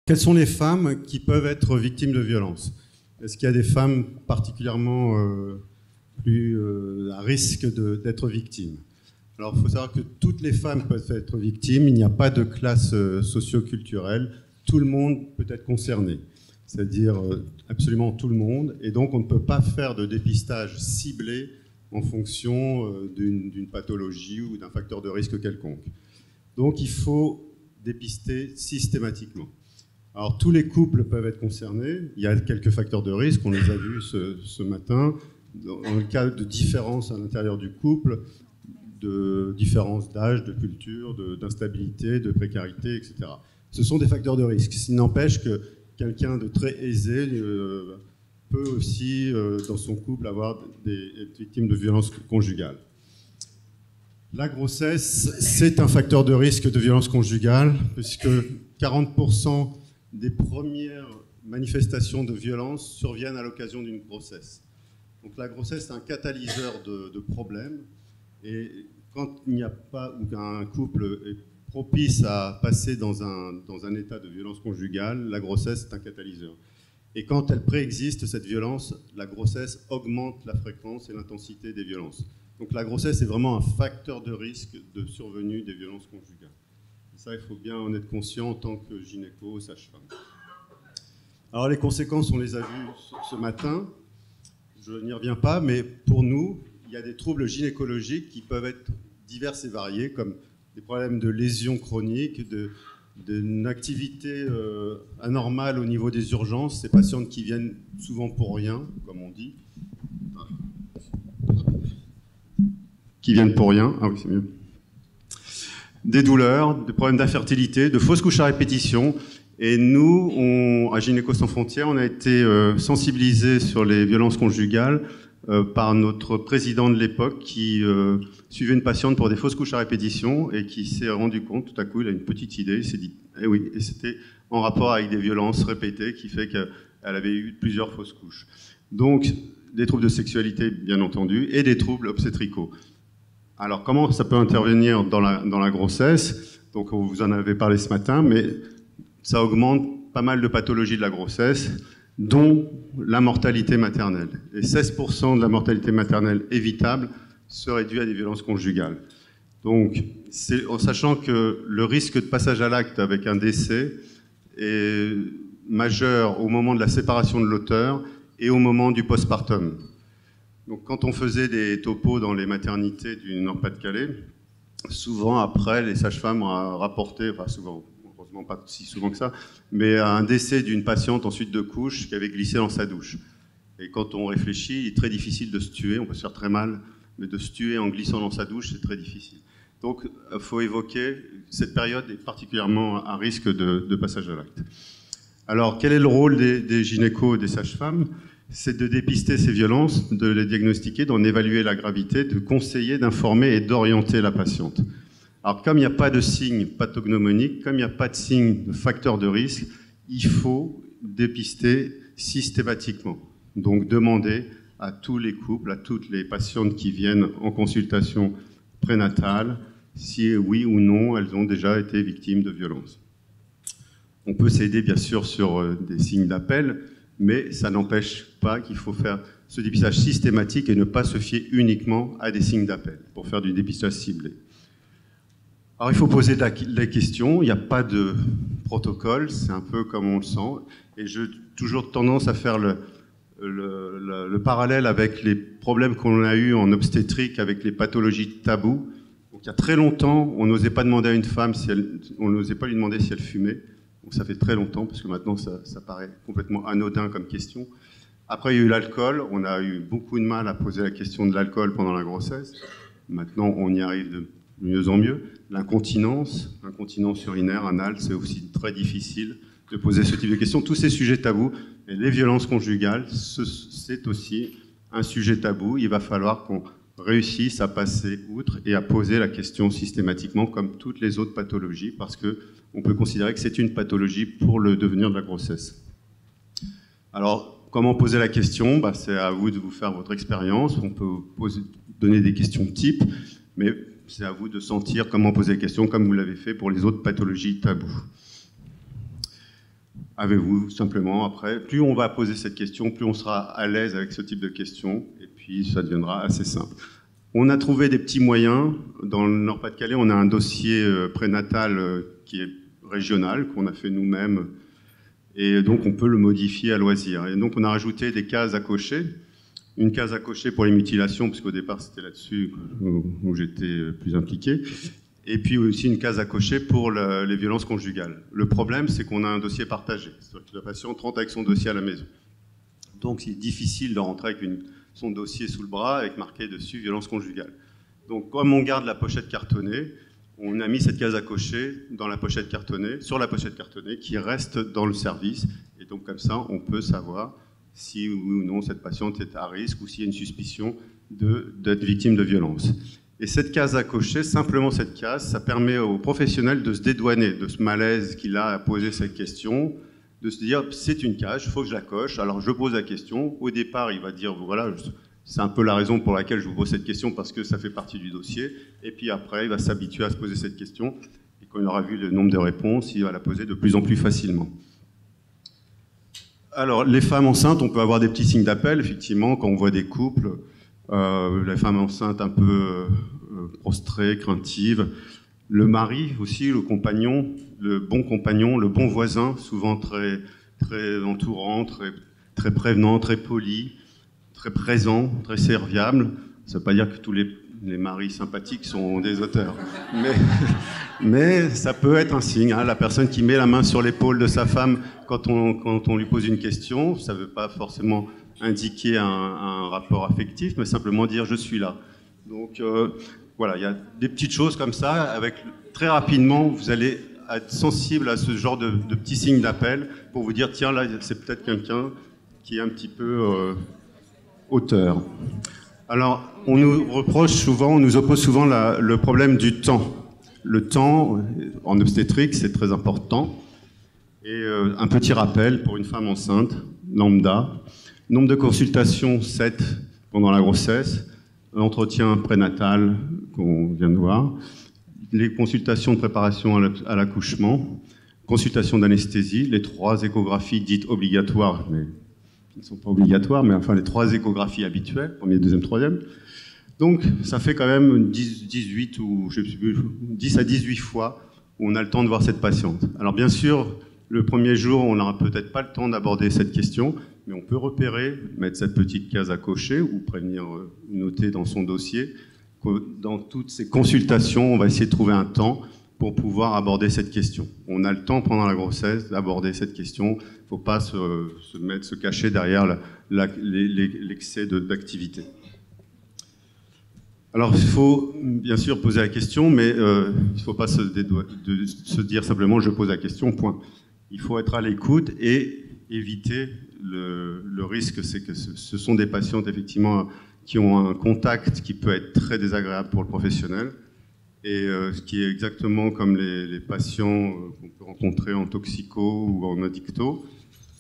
quelles sont les femmes qui peuvent être victimes de violences? Est-ce qu'il y a des femmes particulièrement plus à risque d'être victimes? Alors, il faut savoir que toutes les femmes peuvent être victimes. Il n'y a pas de classe socio-culturelle. Tout le monde peut être concerné, c'est-à-dire absolument tout le monde. Et donc, on ne peut pas faire de dépistage ciblé en fonction d'une pathologie ou d'un facteur de risque quelconque. Donc, il faut dépister systématiquement. Alors, tous les couples peuvent être concernés. Il y a quelques facteurs de risque, on les a vus ce matin. Dans le cas de différences à l'intérieur du couple, de différences d'âge, de culture, d'instabilité, de précarité, etc. Ce sont des facteurs de risque. Ce qui n'empêche que quelqu'un de très aisé peut aussi, dans son couple, être victime de violences conjugales. La grossesse, c'est un facteur de risque de violence conjugale, puisque 40% des premières manifestations de violence surviennent à l'occasion d'une grossesse. Donc la grossesse est un catalyseur de problèmes, et quand il n'y a pas, ou qu'un couple est propice à passer dans un état de violence conjugale, la grossesse est un catalyseur. Et quand elle préexiste, cette violence, la grossesse augmente la fréquence et l'intensité des violences. Donc la grossesse est vraiment un facteur de risque de survenue des violences conjugales. Et ça, il faut bien en être conscient en tant que gynéco ou sage-femme. Alors les conséquences, on les a vues ce matin. Je n'y reviens pas, mais pour nous, il y a des troubles gynécologiques qui peuvent être divers et variés, comme des problèmes de lésions chroniques, d'une activité anormale au niveau des urgences, ces patientes qui viennent souvent pour rien, comme on dit. Qui viennent pour rien, ah oui, c'est mieux. Des douleurs, des problèmes d'infertilité, de fausses couches à répétition. Et nous, à Gynéco Sans Frontières, on a été sensibilisés sur les violences conjugales par notre président de l'époque qui suivait une patiente pour des fausses couches à répétition et qui s'est rendu compte, tout à coup, il a une petite idée, il s'est dit, eh oui, et c'était en rapport avec des violences répétées qui fait qu'elle avait eu plusieurs fausses couches. Donc, des troubles de sexualité, bien entendu, et des troubles obstétricaux. Alors, comment ça peut intervenir dans la grossesse? Donc, vous en avez parlé ce matin, mais ça augmente pas mal de pathologies de la grossesse, dont la mortalité maternelle. Et 16% de la mortalité maternelle évitable serait due à des violences conjugales. Donc, en sachant que le risque de passage à l'acte avec un décès est majeur au moment de la séparation de l'auteur et au moment du postpartum. Donc, quand on faisait des topos dans les maternités du Nord-Pas-de-Calais, souvent après, les sages-femmes rapportaient, enfin souvent, heureusement pas si souvent que ça, mais un décès d'une patiente en suite de couche qui avait glissé dans sa douche. Et quand on réfléchit, il est très difficile de se tuer, on peut se faire très mal, mais de se tuer en glissant dans sa douche, c'est très difficile. Donc, il faut évoquer, cette période est particulièrement à risque de passage à l'acte. Alors, quel est le rôle des gynécos et des sages-femmes? C'est de dépister ces violences, de les diagnostiquer, d'en évaluer la gravité, de conseiller, d'informer et d'orienter la patiente. Alors, comme il n'y a pas de signe pathognomonique, comme il n'y a pas de signe de facteur de risque, il faut dépister systématiquement. Donc, demander à tous les couples, à toutes les patientes qui viennent en consultation prénatale, si oui ou non elles ont déjà été victimes de violences. On peut s'aider bien sûr sur des signes d'appel, mais ça n'empêche pas qu'il faut faire ce dépistage systématique et ne pas se fier uniquement à des signes d'appel pour faire du dépistage ciblé. Alors il faut poser la question, il n'y a pas de protocole, c'est un peu comme on le sent, et j'ai toujours tendance à faire le parallèle avec les problèmes qu'on a eus en obstétrique avec les pathologies tabous. Donc il y a très longtemps, on n'osait pas demander à une femme on n'osait pas lui demander si elle fumait. Donc ça fait très longtemps, parce que maintenant ça paraît complètement anodin comme question. Après, il y a eu l'alcool. On a eu beaucoup de mal à poser la question de l'alcool pendant la grossesse. Maintenant, on y arrive de mieux en mieux. L'incontinence urinaire, anale, c'est aussi très difficile de poser ce type de questions. Tous ces sujets tabous, et les violences conjugales, c'est aussi un sujet tabou. Il va falloir qu'on réussisse à passer outre et à poser la question systématiquement, comme toutes les autres pathologies, parce que on peut considérer que c'est une pathologie pour le devenir de la grossesse. Alors, comment poser la question? C'est à vous de vous faire votre expérience. On peut donner des questions types, mais c'est à vous de sentir comment poser la question, comme vous l'avez fait pour les autres pathologies tabous. Avez-vous simplement après, plus on va poser cette question, plus on sera à l'aise avec ce type de questions, et puis ça deviendra assez simple. On a trouvé des petits moyens. Dans le Nord-Pas-de-Calais, on a un dossier prénatal qui est régional, qu'on a fait nous-mêmes, et donc on peut le modifier à loisir. Et donc on a rajouté des cases à cocher. Une case à cocher pour les mutilations, parce qu'au départ c'était là-dessus où j'étais plus impliqué. Et puis aussi une case à cocher pour les violences conjugales. Le problème, c'est qu'on a un dossier partagé. C'est-à-dire que la patiente rentre avec son dossier à la maison. Donc c'est difficile de rentrer avec son dossier sous le bras avec marqué dessus violence conjugale. Donc comme on garde la pochette cartonnée, on a mis cette case à cocher dans la pochette cartonnée, sur la pochette cartonnée qui reste dans le service. Et donc comme ça, on peut savoir si oui ou non cette patiente est à risque ou s'il y a une suspicion d'être victime de violence. Et cette case à cocher, simplement cette case, ça permet aux professionnels de se dédouaner de ce malaise qu'il a à poser cette question, de se dire c'est une case, il faut que je la coche, alors je pose la question. Au départ, il va dire voilà, c'est un peu la raison pour laquelle je vous pose cette question parce que ça fait partie du dossier. Et puis après, il va s'habituer à se poser cette question. Et quand il aura vu le nombre de réponses, il va la poser de plus en plus facilement. Alors, les femmes enceintes, on peut avoir des petits signes d'appel, effectivement, quand on voit des couples. Les femmes enceintes un peu prostrées, craintives. Le mari aussi, le compagnon, le bon voisin, souvent très, très entourant, très, très prévenant, très poli, très présent, très serviable. Ça ne veut pas dire que tous les maris sympathiques sont des auteurs. Mais ça peut être un signe. Hein, la personne qui met la main sur l'épaule de sa femme quand on lui pose une question, ça ne veut pas forcément indiquer un rapport affectif, mais simplement dire « je suis là ». Donc voilà, il y a des petites choses comme ça. Très rapidement, vous allez être sensible à ce genre de petits signes d'appel pour vous dire « tiens, là, c'est peut-être quelqu'un qui est un petit peu auteur ». Alors, on nous reproche souvent, on nous oppose souvent le problème du temps. Le temps, en obstétrique, c'est très important. Et un petit rappel pour une femme enceinte, lambda. Nombre de consultations, 7 pendant la grossesse. L'entretien prénatal qu'on vient de voir. Les consultations de préparation à l'accouchement. Consultation d'anesthésie. Les 3 échographies dites obligatoires, mais qui ne sont pas obligatoires, mais enfin les 3 échographies habituelles, premier, deuxième, troisième. Donc ça fait quand même 18 ou je sais plus, 10 à 18 fois où on a le temps de voir cette patiente. Alors bien sûr, le premier jour, on n'aura peut-être pas le temps d'aborder cette question, mais on peut repérer, mettre cette petite case à cocher ou prévenir, noter dans son dossier que dans toutes ces consultations, on va essayer de trouver un temps pour pouvoir aborder cette question. On a le temps pendant la grossesse d'aborder cette question. Il ne faut pas se cacher derrière l'excès d'activité. Alors, il faut bien sûr poser la question, mais il ne faut pas se dire simplement « je pose la question, point ». Il faut être à l'écoute et éviter le risque. C'est que ce sont des patientes, effectivement, qui ont un contact qui peut être très désagréable pour le professionnel, et ce qui est exactement comme les patients qu'on peut rencontrer en toxico ou en addicto,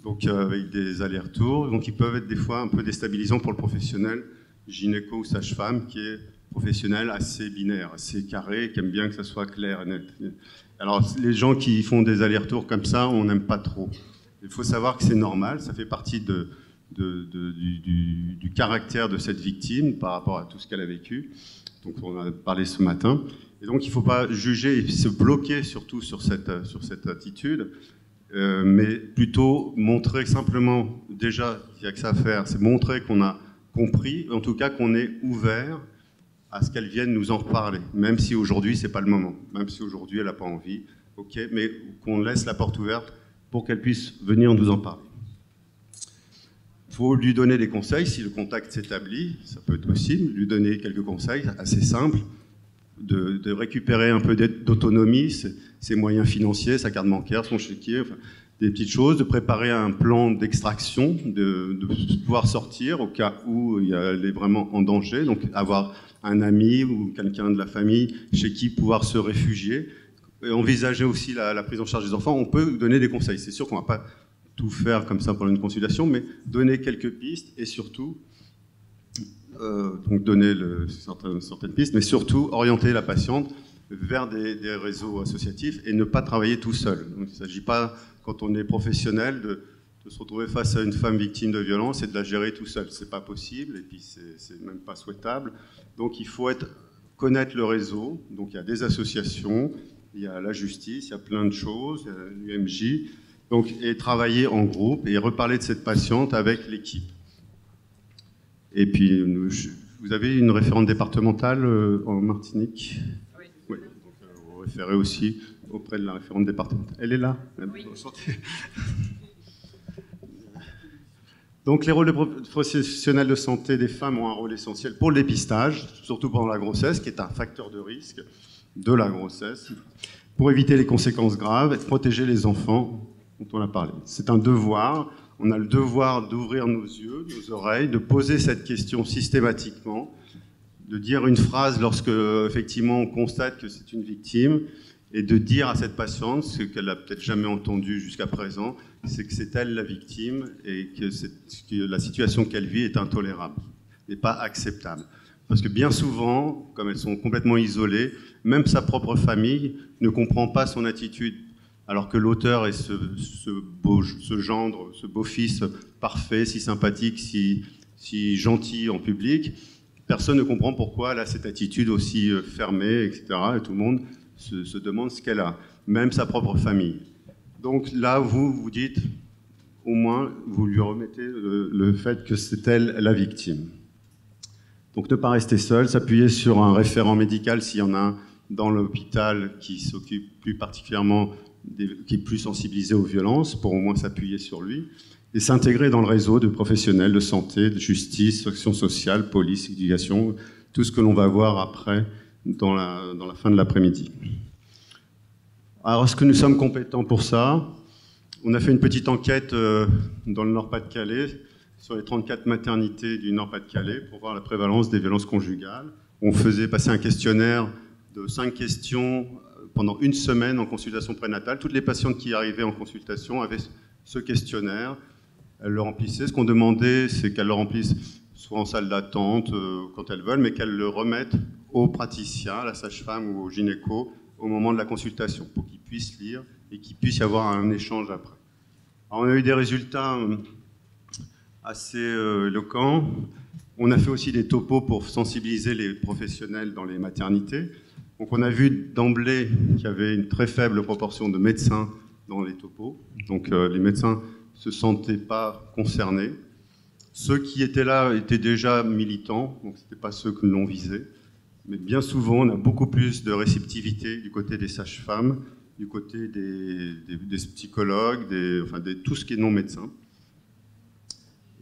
donc avec des allers-retours. Donc, ils peuvent être des fois un peu déstabilisants pour le professionnel, gynéco ou sage-femme, qui est professionnel assez binaire, assez carré, qui aime bien que ça soit clair et net. Alors, les gens qui font des allers-retours comme ça, on n'aime pas trop. Il faut savoir que c'est normal, ça fait partie du caractère de cette victime par rapport à tout ce qu'elle a vécu. Donc, on en a parlé ce matin. Et donc, il ne faut pas juger et se bloquer surtout sur cette attitude, mais plutôt montrer simplement, déjà, il n'y a que ça à faire, c'est montrer qu'on a compris, en tout cas qu'on est ouvert à ce qu'elle vienne nous en reparler, même si aujourd'hui, ce n'est pas le moment, même si aujourd'hui, elle n'a pas envie, ok, mais qu'on laisse la porte ouverte pour qu'elle puisse venir nous en parler. Il faut lui donner des conseils, si le contact s'établit, ça peut être possible, lui donner quelques conseils assez simples, de récupérer un peu d'autonomie, ses moyens financiers, sa carte bancaire, son chéquier, enfin, des petites choses, de préparer un plan d'extraction, de pouvoir sortir au cas où elle est vraiment en danger, donc avoir un ami ou quelqu'un de la famille chez qui pouvoir se réfugier, et envisager aussi la prise en charge des enfants. On peut donner des conseils, c'est sûr qu'on ne va pas tout faire comme ça pendant une consultation, mais donner quelques pistes et surtout, donc donner certaines pistes, mais surtout orienter la patiente vers des réseaux associatifs et ne pas travailler tout seul. Donc, il ne s'agit pas, quand on est professionnel, de se retrouver face à une femme victime de violence et de la gérer tout seul. Ce n'est pas possible et puis c'est même pas souhaitable. Donc il faut connaître le réseau. Donc il y a des associations, il y a la justice, il y a plein de choses, il y a l'UMJ. Donc, et travailler en groupe et reparler de cette patiente avec l'équipe. Et puis, vous avez une référente départementale en Martinique? Oui. Oui. Donc, vous référez aussi auprès de la référente départementale. Elle est là? Oui. Donc les rôles de professionnels de santé des femmes ont un rôle essentiel pour le dépistage, surtout pendant la grossesse, qui est un facteur de risque de la grossesse, pour éviter les conséquences graves et protéger les enfants dont on a parlé. C'est un devoir, on a le devoir d'ouvrir nos yeux, nos oreilles, de poser cette question systématiquement, de dire une phrase lorsque effectivement on constate que c'est une victime, et de dire à cette patiente ce qu'elle n'a peut-être jamais entendu jusqu'à présent, c'est que c'est elle la victime et que la situation qu'elle vit est intolérable, n'est pas acceptable. Parce que bien souvent, comme elles sont complètement isolées, même sa propre famille ne comprend pas son attitude, alors que l'auteur est ce gendre, ce beau-fils parfait, si sympathique, si gentil en public. Personne ne comprend pourquoi elle a cette attitude aussi fermée, etc. Et tout le monde se demande ce qu'elle a, même sa propre famille. Donc là, vous dites, au moins, vous lui remettez le fait que c'est elle la victime. Donc ne pas rester seul, s'appuyer sur un référent médical s'il y en a un dans l'hôpital qui s'occupe plus particulièrement, qui est plus sensibilisé aux violences, pour au moins s'appuyer sur lui, et s'intégrer dans le réseau de professionnels de santé, de justice, action sociale, police, éducation, tout ce que l'on va voir après dans la fin de l'après-midi. Alors, est-ce que nous sommes compétents pour ça? On a fait une petite enquête dans le Nord-Pas-de-Calais, sur les 34 maternités du Nord-Pas-de-Calais, pour voir la prévalence des violences conjugales. On faisait passer un questionnaire de 5 questions pendant une semaine en consultation prénatale. Toutes les patientes qui arrivaient en consultation avaient ce questionnaire. Elles le remplissaient. Ce qu'on demandait, c'est qu'elles le remplissent soit en salle d'attente, quand elles veulent, mais qu'elles le remettent au praticien, à la sage-femme ou au gynéco, au moment de la consultation, pour qu'ils puissent lire et qu'il puisse y avoir un échange après. Alors, on a eu des résultats assez éloquents. On a fait aussi des topos pour sensibiliser les professionnels dans les maternités. Donc on a vu d'emblée qu'il y avait une très faible proportion de médecins dans les topos. Donc les médecins ne se sentaient pas concernés. Ceux qui étaient là étaient déjà militants, donc ce n'étaient pas ceux que l'on visait. Mais bien souvent, on a beaucoup plus de réceptivité du côté des sages-femmes, du côté des psychologues, tout ce qui est non-médecin.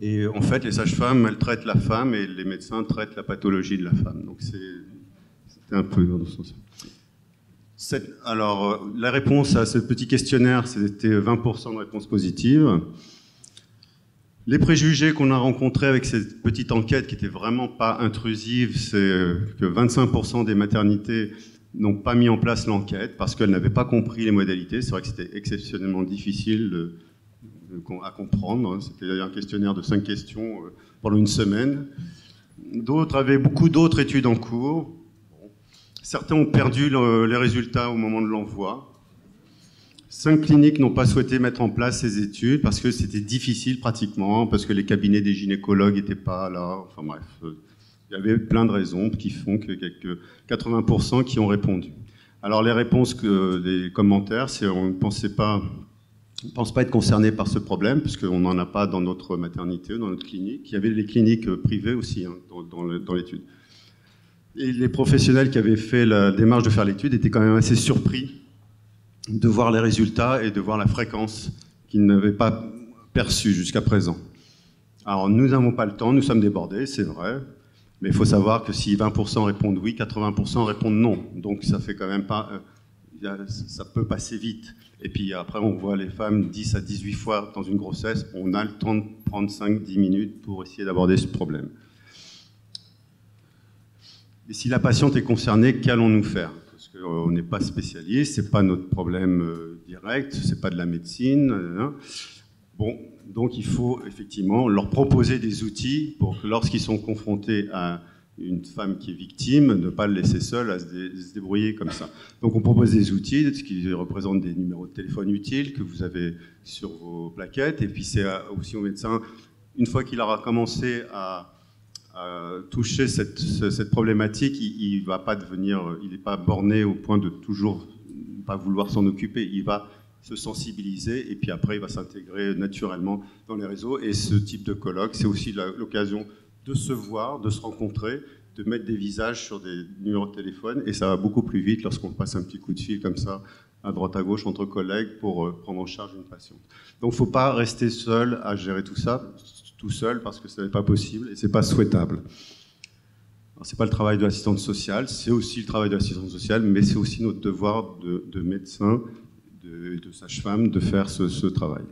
Et en fait, les sages-femmes, elles traitent la femme et les médecins traitent la pathologie de la femme. Donc c'était un peu dans ce sens. Alors, la réponse à ce petit questionnaire, c'était 20% de réponses positives. Les préjugés qu'on a rencontrés avec cette petite enquête qui n'était vraiment pas intrusive, c'est que 25% des maternités n'ont pas mis en place l'enquête parce qu'elles n'avaient pas compris les modalités. C'est vrai que c'était exceptionnellement difficile à comprendre. C'était un questionnaire de 5 questions pendant une semaine. D'autres avaient beaucoup d'autres études en cours. Certains ont perdu les résultats au moment de l'envoi. 5 cliniques n'ont pas souhaité mettre en place ces études parce que c'était difficile pratiquement, parce que les cabinets des gynécologues n'étaient pas là. Enfin bref, il y avait plein de raisons qui font que quelques 80% qui ont répondu. Alors les réponses, les commentaires, c'est on ne pense pas être concerné par ce problème, puisqu'on n'en a pas dans notre maternité, dans notre clinique. Il y avait les cliniques privées aussi dans l'étude. Et les professionnels qui avaient fait la démarche de faire l'étude étaient quand même assez surpris de voir les résultats et de voir la fréquence qu'ils n'avaient pas perçue jusqu'à présent. Alors nous n'avons pas le temps, nous sommes débordés, c'est vrai, mais il faut savoir que si 20% répondent oui, 80% répondent non. Donc ça fait quand même pas... ça peut passer vite. Et puis après, on voit les femmes 10 à 18 fois dans une grossesse, on a le temps de prendre 5-10 minutes pour essayer d'aborder ce problème. Et si la patiente est concernée, qu'allons-nous faire? Parce qu'on n'est pas spécialiste, ce n'est pas notre problème direct, ce n'est pas de la médecine. Bon, donc il faut effectivement leur proposer des outils pour que lorsqu'ils sont confrontés à une femme qui est victime, ne pas le laisser seul à se débrouiller comme ça. Donc on propose des outils qui représentent des numéros de téléphone utiles que vous avez sur vos plaquettes, et puis c'est aussi au médecin, une fois qu'il aura commencé à toucher cette problématique, il va pas devenir, il n'est pas borné au point de toujours pas vouloir s'en occuper, il va se sensibiliser, et puis après il va s'intégrer naturellement dans les réseaux. Et ce type de colloque, c'est aussi l'occasion de se voir, de se rencontrer, de mettre des visages sur des numéros de téléphone, et ça va beaucoup plus vite lorsqu'on passe un petit coup de fil comme ça, à droite à gauche, entre collègues, pour prendre en charge une patiente. Donc il ne faut pas rester seul à gérer tout ça, tout seul, parce que ce n'est pas possible, et ce n'est pas souhaitable. Ce n'est pas le travail de l'assistante sociale, c'est aussi le travail de l'assistante sociale, mais c'est aussi notre devoir de médecin, de sage-femme, de faire ce travail.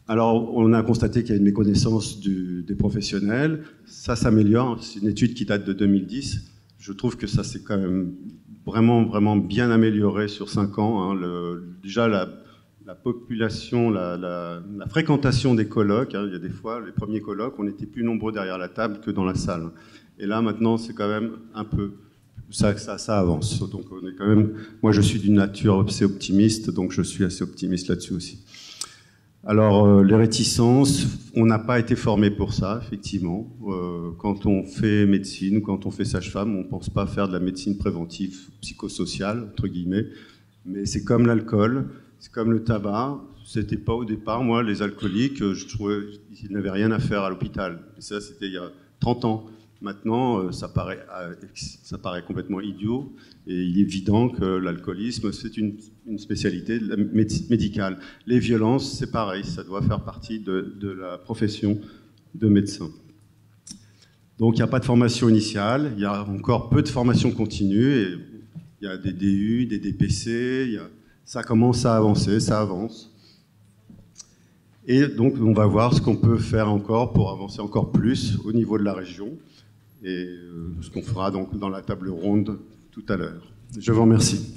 Alors, on a constaté qu'il y a une méconnaissance des professionnels. Ça s'améliore. C'est une étude qui date de 2010. Je trouve que ça s'est quand même vraiment, vraiment bien amélioré sur 5 ans. Déjà, la population, la fréquentation des colloques. Il y a des fois, les premiers colloques, on était plus nombreux derrière la table que dans la salle. Et là, maintenant, c'est quand même un peu... Ça avance. Donc, on est quand même... Moi, je suis d'une nature assez optimiste, donc je suis assez optimiste là-dessus aussi. Alors, les réticences, on n'a pas été formé pour ça, effectivement. Quand on fait médecine ou quand on fait sage-femme, on ne pense pas faire de la médecine préventive psychosociale, entre guillemets. Mais c'est comme l'alcool, c'est comme le tabac. C'était pas au départ, moi, les alcooliques, je trouvais qu'ils n'avaient rien à faire à l'hôpital. Et ça, c'était il y a 30 ans. Maintenant, ça paraît complètement idiot, et il est évident que l'alcoolisme, c'est une spécialité médicale. Les violences, c'est pareil, ça doit faire partie de la profession de médecin. Donc il n'y a pas de formation initiale, il y a encore peu de formation continue, et il y a des DU, des DPC, ça commence à avancer, ça avance. Et donc on va voir ce qu'on peut faire encore pour avancer encore plus au niveau de la région, et ce qu'on fera donc dans la table ronde tout à l'heure. Je vous remercie.